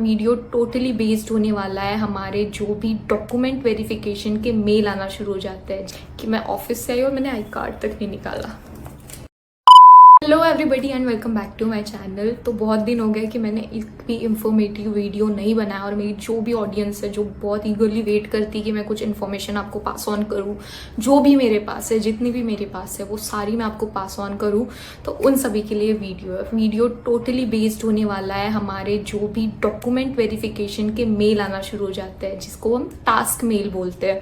Video totally based होने वाला है हमारे जो भी डॉक्यूमेंट वेरिफिकेशन के मेल आना शुरू हो जाते हैं कि मैं ऑफिस से आई और मैंने आई कार्ड तक नहीं निकाला। Hello everybody and welcome back to my channel. तो बहुत दिन हो गए कि मैंने एक भी इंफॉर्मेटिव वीडियो नहीं बनाया और मेरी जो भी ऑडियंस है जो बहुत ईगरली वेट करती है कि मैं कुछ इन्फॉर्मेशन आपको पास ऑन करूँ, जो भी मेरे पास है, जितनी भी मेरे पास है वो सारी मैं आपको पास ऑन करूँ, तो उन सभी के लिए वीडियो है। वीडियो टोटली बेस्ड होने वाला है हमारे जो भी डॉक्यूमेंट वेरिफिकेशन के मेल आना शुरू हो जाते हैं जिसको हम टास्क मेल बोलते हैं।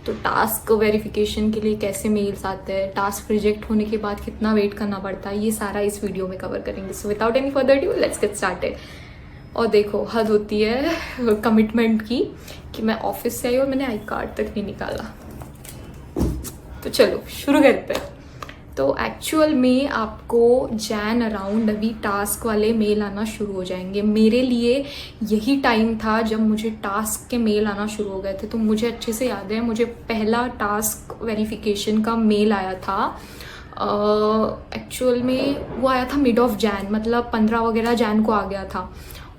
तो टास्क वेरिफिकेशन के लिए कैसे मेल्स आते हैं, टास्क रिजेक्ट होने के बाद कितना वेट करना पड़ता है, ये सारा इस वीडियो में कवर करेंगे। So without any further due let's get started. और देखो, हद होती है कमिटमेंट की कि मैं ऑफिस से आई और मैंने आई कार्ड तक नहीं निकाला। तो चलो शुरू करते हैं। तो एक्चुअल में आपको जैन अराउंड अभी टास्क वाले मेल आना शुरू हो जाएंगे। मेरे लिए यही टाइम था जब मुझे टास्क के मेल आना शुरू हो गए थे। तो मुझे अच्छे से याद है, मुझे पहला टास्क वेरिफिकेशन का मेल आया था। एक्चुअल में वो आया था मिड ऑफ जैन, मतलब 15 वगैरह जैन को आ गया था।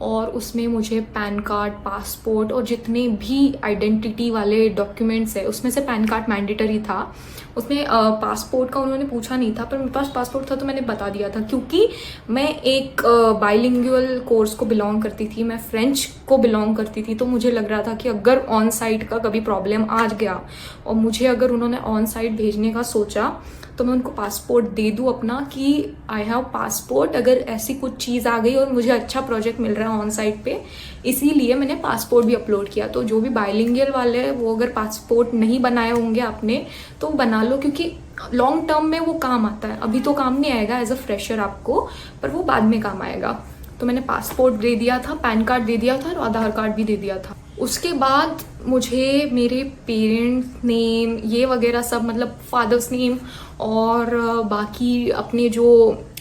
और उसमें मुझे पैन कार्ड, पासपोर्ट और जितने भी आइडेंटिटी वाले डॉक्यूमेंट्स है उसमें से पैन कार्ड मैंडेटरी था। उसमें पासपोर्ट का उन्होंने पूछा नहीं था, पर मेरे पास पासपोर्ट था तो मैंने बता दिया था, क्योंकि मैं एक बाइलिंगुअल कोर्स को बिलोंग करती थी, मैं फ्रेंच को बिलोंग करती थी। तो मुझे लग रहा था कि अगर ऑन साइट का कभी प्रॉब्लम आ गया और मुझे अगर उन्होंने ऑन साइट भेजने का सोचा तो मैं उनको पासपोर्ट दे दूँ अपना कि आई हैव पासपोर्ट, अगर ऐसी कुछ चीज़ आ गई और मुझे अच्छा प्रोजेक्ट मिल रहा है ऑन साइट पे, इसीलिए मैंने पासपोर्ट भी अपलोड किया। तो जो भी बाइलिंगुअल वाले हैं वो अगर पासपोर्ट नहीं बनाए होंगे आपने तो बना लो, क्योंकि लॉन्ग टर्म में वो काम आता है। अभी तो काम नहीं आएगा एज अ फ्रेशर आपको, पर वो बाद में काम आएगा। तो मैंने पासपोर्ट दे दिया था, पैन कार्ड दे दिया था और आधार कार्ड भी दे दिया था। उसके बाद मुझे मेरे पेरेंट्स नेम ये वगैरह सब, मतलब फादर्स नेम और बाकी अपने जो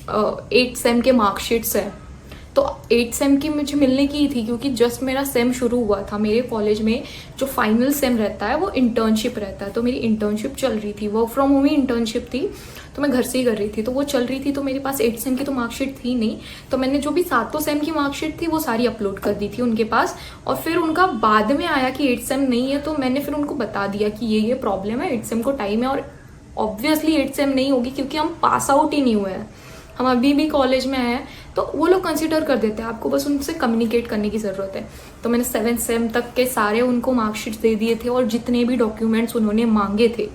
8 सेम के मार्कशीट्स है, तो 8 सेम की मुझे मिलने की थी, क्योंकि जस्ट मेरा सेम शुरू हुआ था। मेरे कॉलेज में जो फाइनल सेम रहता है वो इंटर्नशिप रहता है। तो मेरी इंटर्नशिप चल रही थी, work from home he internship थी, तो मैं घर से ही कर रही थी। तो वो चल रही थी, तो मेरे पास 8 सेम की तो मार्कशीट थी नहीं। तो मैंने जो भी 7 सेम की मार्कशीट थी वो सारी अपलोड कर दी थी उनके पास। और फिर उनका बाद में आया कि 8 सेम नहीं है, तो मैंने फिर उनको बता दिया कि ये प्रॉब्लम है, 8 सेम को टाइम है। और ऑब्वियसली 8 सेम नहीं होगी क्योंकि हम पास आउट ही नहीं हुए हैं, हम अभी भी कॉलेज में हैं। तो वो लोग कंसिडर कर देते हैं, आपको बस उनसे कम्युनिकेट करने की ज़रूरत है। तो मैंने 7 सेम तक के सारे उनको मार्कशीट्स दे दिए थे। और जितने भी डॉक्यूमेंट्स उन्होंने मांगे थे,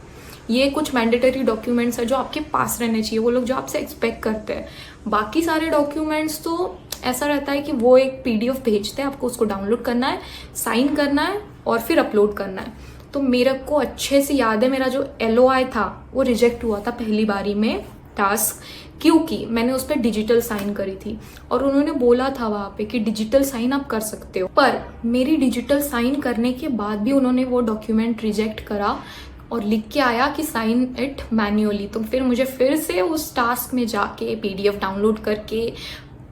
ये कुछ मैंडेटरी डॉक्यूमेंट्स है जो आपके पास रहने चाहिए, वो लोग जो आपसे एक्सपेक्ट करते हैं। बाकी सारे डॉक्यूमेंट्स तो ऐसा रहता है कि वो एक PDF भेजते हैं, आपको उसको डाउनलोड करना है, साइन करना है और फिर अपलोड करना है। तो मेरे को अच्छे से याद है, मेरा जो LOI था वो रिजेक्ट हुआ था पहली बारी में टास्क, क्योंकि मैंने उस पर डिजिटल साइन करी थी। और उन्होंने बोला था वहाँ पे कि डिजिटल साइन आप कर सकते हो, पर मेरी डिजिटल साइन करने के बाद भी उन्होंने वो डॉक्यूमेंट रिजेक्ट करा और लिख के आया कि साइन इट मैन्युअली। तो फिर मुझे फिर से उस टास्क में जाके PDF डाउनलोड करके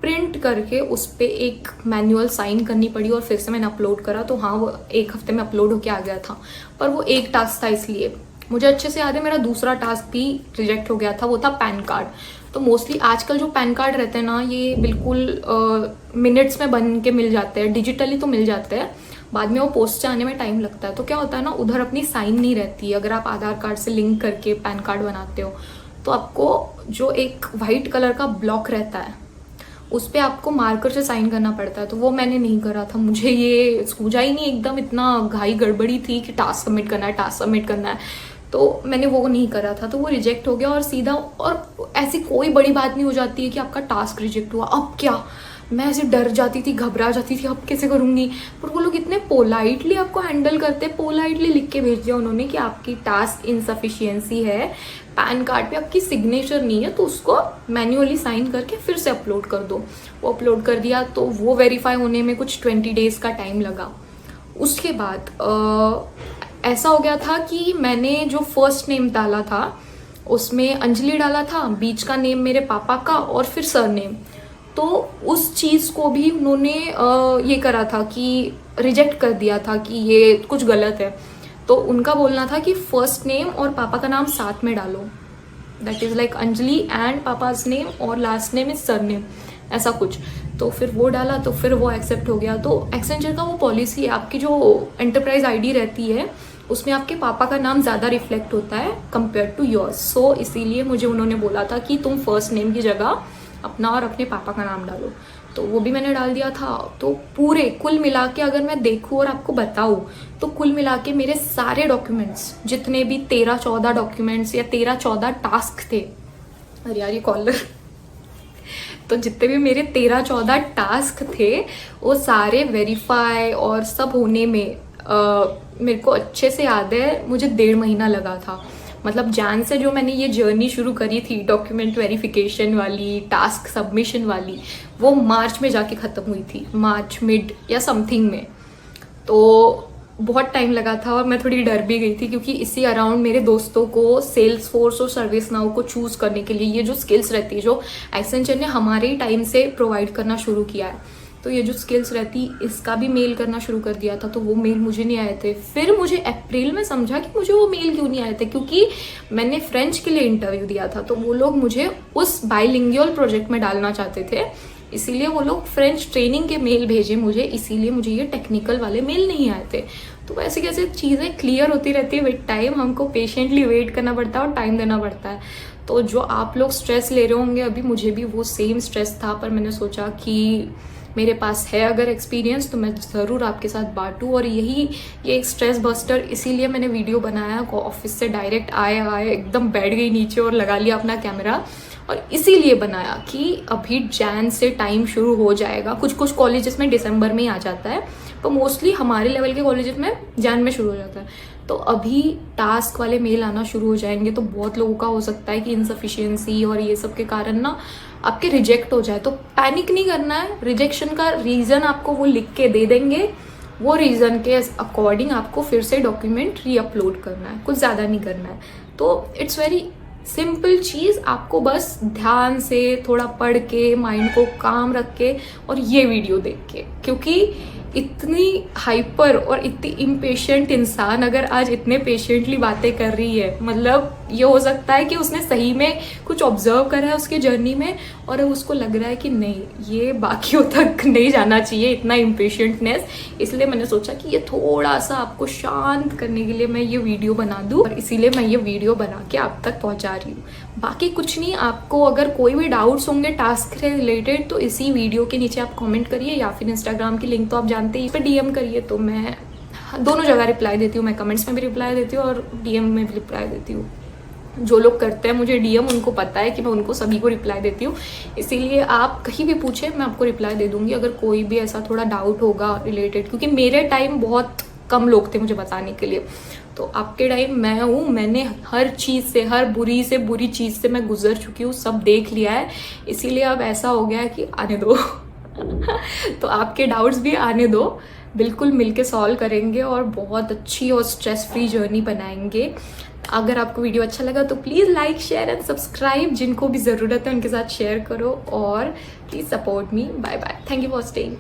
प्रिंट करके उस पर एक मैनुअल साइन करनी पड़ी और फिर से मैंने अपलोड करा। तो हाँ, वो 1 हफ्ते में अपलोड होके आ गया था, पर वो एक टास्क था इसलिए। मुझे अच्छे से याद है मेरा दूसरा टास्क भी रिजेक्ट हो गया था, वो था पैन कार्ड। तो मोस्टली आजकल जो पैन कार्ड रहते हैं ना, ये बिल्कुल मिनट्स में बन के मिल जाते हैं, डिजिटली तो मिल जाते हैं, बाद में वो पोस्ट से आने में टाइम लगता है। तो क्या होता है ना, उधर अपनी साइन नहीं रहती। अगर आप आधार कार्ड से लिंक करके पैन कार्ड बनाते हो तो आपको जो एक वाइट कलर का ब्लॉक रहता है उस पर आपको मार्कर से साइन करना पड़ता है। तो वो मैंने नहीं करा था, मुझे ये सूझा ही नहीं, एकदम इतना घाई गड़बड़ी थी कि टास्क सबमिट करना है, टास्क सबमिट करना है। तो मैंने वो नहीं करा था, तो वो रिजेक्ट हो गया और सीधा। और ऐसी कोई बड़ी बात नहीं हो जाती है कि आपका टास्क रिजेक्ट हुआ, अब क्या, मैं ऐसे डर जाती थी, घबरा जाती थी, अब कैसे करूँगी। पर वो लोग इतने पोलाइटली आपको हैंडल करते, पोलाइटली लिख के भेज दिया उन्होंने कि आपकी टास्क इनसफिशियंसी है, पैन कार्ड पे आपकी सिग्नेचर नहीं है, तो उसको मैन्युअली साइन करके फिर से अपलोड कर दो। वो अपलोड कर दिया, तो वो वेरीफाई होने में कुछ 20 डेज़ का टाइम लगा। उसके बाद ऐसा हो गया था कि मैंने जो फर्स्ट नेम डाला था उसमें अंजलि डाला था, बीच का नेम मेरे पापा का और फिर सरनेम। तो उस चीज़ को भी उन्होंने ये करा था कि रिजेक्ट कर दिया था कि ये कुछ गलत है। तो उनका बोलना था कि फर्स्ट नेम और पापा का नाम साथ में डालो, that is like Anjali and papa's name और लास्ट नेम इज सरनेम, ऐसा कुछ। तो फिर वो डाला तो फिर वो एक्सेप्ट हो गया। तो एक्सेंचर का वो पॉलिसी है, आपकी जो एंटरप्राइज आईडी रहती है उसमें आपके पापा का नाम ज़्यादा रिफ्लेक्ट होता है कंपेयर टू योर्स। सो इसीलिए मुझे उन्होंने बोला था कि तुम फर्स्ट नेम की जगह अपना और अपने पापा का नाम डालो, तो वो भी मैंने डाल दिया था। तो पूरे कुल मिला के अगर मैं देखूँ और आपको बताऊँ तो कुल मिला के मेरे सारे डॉक्यूमेंट्स, जितने भी 13-14 डॉक्यूमेंट्स या 13-14 टास्क थे, अरे यार ये कॉलर तो जितने भी मेरे 13-14 टास्क थे वो सारे वेरीफाई और सब होने में मेरे को अच्छे से याद है मुझे 1.5 महीना लगा था। मतलब जैन से जो मैंने ये जर्नी शुरू करी थी डॉक्यूमेंट वेरिफिकेशन वाली, टास्क सबमिशन वाली, वो मार्च में जाके ख़त्म हुई थी, मार्च मिड या समथिंग में। तो बहुत टाइम लगा था और मैं थोड़ी डर भी गई थी, क्योंकि इसी अराउंड मेरे दोस्तों को सेल्स फोर्स और सर्विस नाउ को चूज़ करने के लिए ये जो स्किल्स रहती है जो एक्सेंचर ने हमारे ही टाइम से प्रोवाइड करना शुरू किया है, तो ये जो स्किल्स रहती इसका भी मेल करना शुरू कर दिया था। तो वो मेल मुझे नहीं आए थे। फिर मुझे अप्रैल में समझा कि मुझे वो मेल क्यों नहीं आए थे, क्योंकि मैंने फ्रेंच के लिए इंटरव्यू दिया था, तो वो लोग मुझे उस बाइलिंगुअल प्रोजेक्ट में डालना चाहते थे, इसीलिए वो लोग फ्रेंच ट्रेनिंग के मेल भेजे मुझे, इसीलिए मुझे ये टेक्निकल वाले मेल नहीं आए थे। तो ऐसे कैसे चीज़ें क्लियर होती रहती है विद टाइम, हमको पेशेंटली वेट करना पड़ता है और टाइम देना पड़ता है। तो जो आप लोग स्ट्रेस ले रहे होंगे अभी, मुझे भी वो सेम स्ट्रेस था, पर मैंने सोचा कि मेरे पास है अगर एक्सपीरियंस तो मैं ज़रूर आपके साथ बांटूँ। और ये एक स्ट्रेस बस्टर, इसीलिए मैंने वीडियो बनाया। ऑफिस से डायरेक्ट आए एकदम बैठ गई नीचे और लगा लिया अपना कैमरा, और इसीलिए बनाया कि अभी जैन से टाइम शुरू हो जाएगा। कुछ कॉलेजेस में दिसंबर में ही आ जाता है, पर मोस्टली हमारे लेवल के कॉलेजेस में जैन में शुरू हो जाता है। तो अभी टास्क वाले मेल आना शुरू हो जाएंगे, तो बहुत लोगों का हो सकता है कि इनसफिशिएंसी और ये सब के कारण ना आपके रिजेक्ट हो जाए। तो पैनिक नहीं करना है, रिजेक्शन का रीज़न आपको वो लिख के दे देंगे, वो रीज़न के अकॉर्डिंग आपको फिर से डॉक्यूमेंट रीअपलोड करना है, कुछ ज़्यादा नहीं करना है। तो इट्स वेरी सिंपल चीज़, आपको बस ध्यान से थोड़ा पढ़ के, माइंड को काम रख के और ये वीडियो देख के, क्योंकि इतनी हाइपर और इतनी इम्पेशेंट इंसान अगर आज इतने पेशेंटली बातें कर रही है, मतलब ये हो सकता है कि उसने सही में कुछ ऑब्जर्व करा है उसके जर्नी में, और उसको लग रहा है कि नहीं ये बाकियों तक नहीं जाना चाहिए इतना इम्पेशेंटनेस। इसलिए मैंने सोचा कि ये थोड़ा सा आपको शांत करने के लिए मैं ये वीडियो बना दूँ, और इसीलिए मैं ये वीडियो बना के आप तक पहुँचा रही हूँ। बाकी कुछ नहीं, आपको अगर कोई भी डाउट्स होंगे टास्क से रिलेटेड तो इसी वीडियो के नीचे आप कमेंट करिए, या फिर इंस्टाग्राम की लिंक तो आप जानते ही, इस पर DM करिए, तो मैं दोनों जगह रिप्लाई देती हूँ। मैं कमेंट्स में भी रिप्लाई देती हूँ और DM में भी रिप्लाई देती हूँ। जो लोग करते हैं मुझे DM, उनको पता है कि मैं उनको सभी को रिप्लाई देती हूँ, इसीलिए आप कहीं भी पूछे मैं आपको रिप्लाई दे दूँगी अगर कोई भी ऐसा थोड़ा डाउट होगा रिलेटेड, क्योंकि मेरे टाइम बहुत कम लोग थे मुझे बताने के लिए। तो आपके टाइम मैं हूँ, मैंने हर चीज़ से, हर बुरी से बुरी चीज़ से मैं गुजर चुकी हूँ, सब देख लिया है, इसीलिए अब ऐसा हो गया है कि आने दो तो आपके डाउट्स भी आने दो, बिल्कुल मिलके सॉल्व करेंगे और बहुत अच्छी और स्ट्रेस फ्री जर्नी बनाएंगे। अगर आपको वीडियो अच्छा लगा तो please like, share and subscribe, जिनको भी ज़रूरत है उनके साथ शेयर करो, और please support me. Bye bye, thank you for staying.